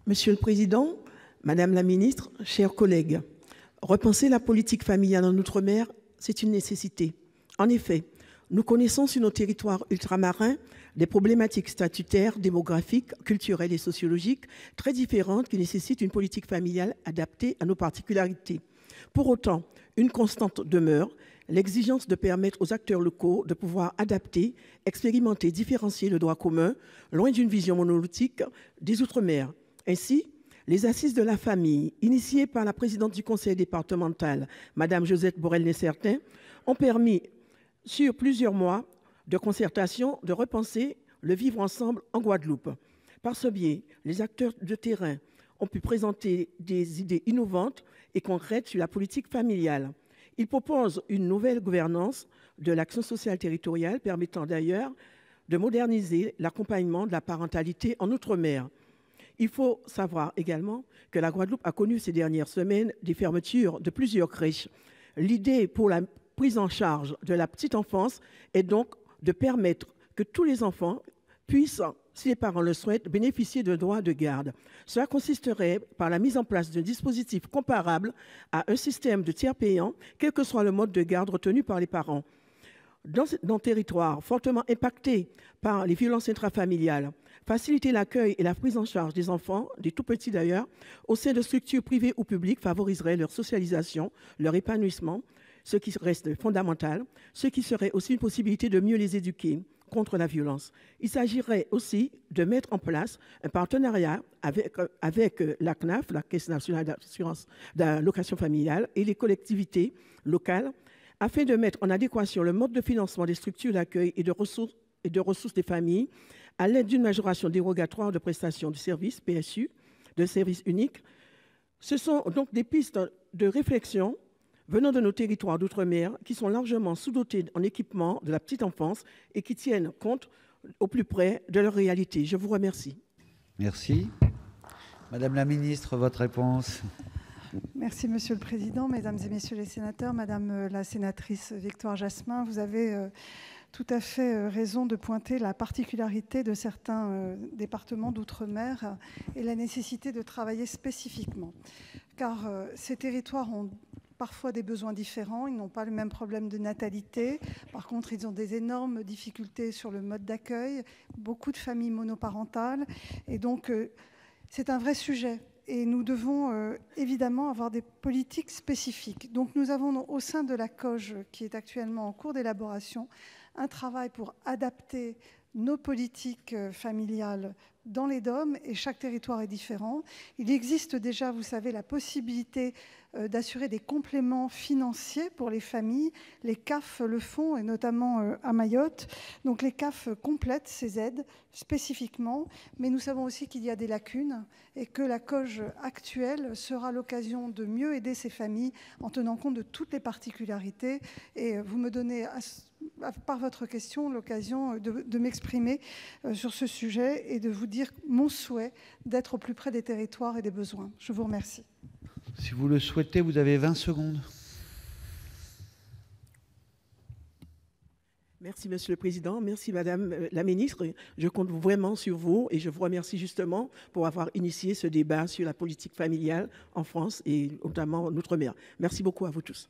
Monsieur le Président, Madame la Ministre, chers collègues, repenser la politique familiale en Outre-mer, c'est une nécessité. En effet, nous connaissons sur nos territoires ultramarins des problématiques statutaires, démographiques, culturelles et sociologiques très différentes qui nécessitent une politique familiale adaptée à nos particularités. Pour autant, une constante demeure, l'exigence de permettre aux acteurs locaux de pouvoir adapter, expérimenter, différencier le droit commun, loin d'une vision monolithique des Outre-mer. Ainsi, les assises de la famille, initiées par la présidente du conseil départemental, Mme Josette Borel-Nessertin, ont permis, sur plusieurs mois de concertation, de repenser le vivre ensemble en Guadeloupe. Par ce biais, les acteurs de terrain ont pu présenter des idées innovantes et concrètes sur la politique familiale. Ils proposent une nouvelle gouvernance de l'action sociale territoriale permettant d'ailleurs de moderniser l'accompagnement de la parentalité en Outre-mer. Il faut savoir également que la Guadeloupe a connu ces dernières semaines des fermetures de plusieurs crèches. L'idée pour la prise en charge de la petite enfance est donc de permettre que tous les enfants puissent, si les parents le souhaitent, bénéficier de droits de garde. Cela consisterait par la mise en place d'un dispositif comparable à un système de tiers payant, quel que soit le mode de garde retenu par les parents. Dans un territoire fortement impacté par les violences intrafamiliales, faciliter l'accueil et la prise en charge des enfants, des tout-petits d'ailleurs, au sein de structures privées ou publiques favoriserait leur socialisation, leur épanouissement, ce qui reste fondamental, ce qui serait aussi une possibilité de mieux les éduquer contre la violence. Il s'agirait aussi de mettre en place un partenariat avec la CNAF, la Caisse nationale d'assurance d'allocation familiale, et les collectivités locales, afin de mettre en adéquation le mode de financement des structures d'accueil et de ressources des familles à l'aide d'une majoration dérogatoire de prestations de services, PSU, de services uniques. Ce sont donc des pistes de réflexion venant de nos territoires d'outre-mer qui sont largement sous-dotés en équipement de la petite enfance et qui tiennent compte au plus près de leur réalité. Je vous remercie. Merci. Madame la Ministre, votre réponse. Merci Monsieur le Président, Mesdames et Messieurs les sénateurs, Madame la sénatrice Victoire Jasmin, vous avez tout à fait raison de pointer la particularité de certains départements d'outre-mer et la nécessité de travailler spécifiquement. Car ces territoires ont parfois des besoins différents, ils n'ont pas le même problème de natalité. Par contre, ils ont des énormes difficultés sur le mode d'accueil, beaucoup de familles monoparentales. Et donc, c'est un vrai sujet. Et nous devons évidemment avoir des politiques spécifiques. Donc nous avons au sein de la COGE, qui est actuellement en cours d'élaboration, un travail pour adapter nos politiques familiales dans les DOM, et chaque territoire est différent. Il existe déjà, vous savez, la possibilité d'assurer des compléments financiers pour les familles. Les CAF le font, et notamment à Mayotte. Donc les CAF complètent ces aides spécifiquement, mais nous savons aussi qu'il y a des lacunes et que la COGE actuelle sera l'occasion de mieux aider ces familles en tenant compte de toutes les particularités. Et vous me donnez, par votre question, l'occasion de m'exprimer sur ce sujet et de vous dire mon souhait d'être au plus près des territoires et des besoins. Je vous remercie. Si vous le souhaitez, vous avez 20 secondes. Merci, Monsieur le Président. Merci, Madame la Ministre. Je compte vraiment sur vous et je vous remercie justement pour avoir initié ce débat sur la politique familiale en France et notamment en Outre-mer. Merci beaucoup à vous tous.